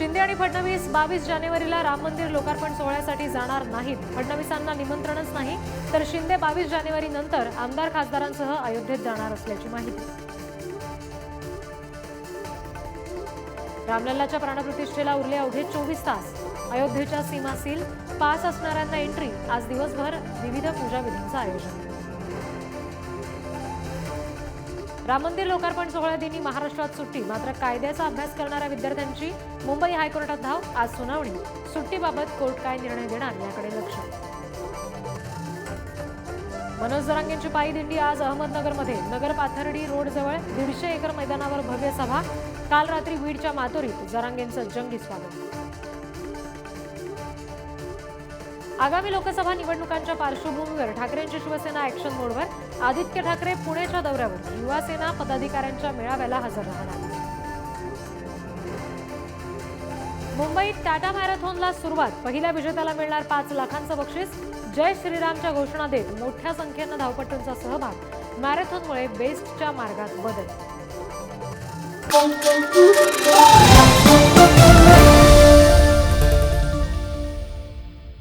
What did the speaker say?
शिंदे आणि फडणवीस 22 जानेवारीला राम मंदिर लोकार्पण सोहळ्यासाठी जाणार नाहीत। फडणवीसांना निमंत्रणच नाही, तर शिंदे 22 जानेवारी नंतर आमदार खासदारांसह अयोध्येत जाणार असल्याची माहिती। रामलल्लाच्या प्राणप्रतिष्ठेला उरले अवघे 24 तास। अयोध्येच्या सीमा सील, पास असणाऱ्यांना एंट्री। आज दिवसभर विविध पूजाविधींचं आयोजन। राम मंदिर लोकार्पण सोहळ्यादिनी महाराष्ट्रात सुट्टी, मात्र कायद्याचा अभ्यास करणाऱ्या विद्यार्थ्यांची मुंबई हायकोर्टात धाव। आज सुनावणी। सुट्टीबाबत कोर्ट काय निर्णय देणार याकडे लक्ष। मनोज जरांगेंची पायी दिंडी आज अहमदनगरमध्ये। नगर पाथर्डी रोड जवळ 150 एकर मैदानावर भव्य सभा। काल रात्री बीडच्या मातोरीत जरांगेंचं जंगी स्वागत। आगामी लोकसभा निवडणुकांच्या पार्श्वभूमीवर ठाकरेंची शिवसेना ॲक्शन मोडवर। आदित्य ठाकरे पुण्याच्या दौऱ्यावर। युवा सेना पदाधिकाऱ्यांच्या मेळाव्याला हजर राहणार। मुंबईत टाटा मॅरेथॉनला सुरुवात। पहिल्या विजेत्याला मिळणार 5 लाखांचं बक्षीस। जय श्रीरामच्या घोषणा देत मोठ्या संख्येनं धावपटूंचा सहभाग। मॅरेथॉनमुळे बेस्टच्या मार्गात बदल।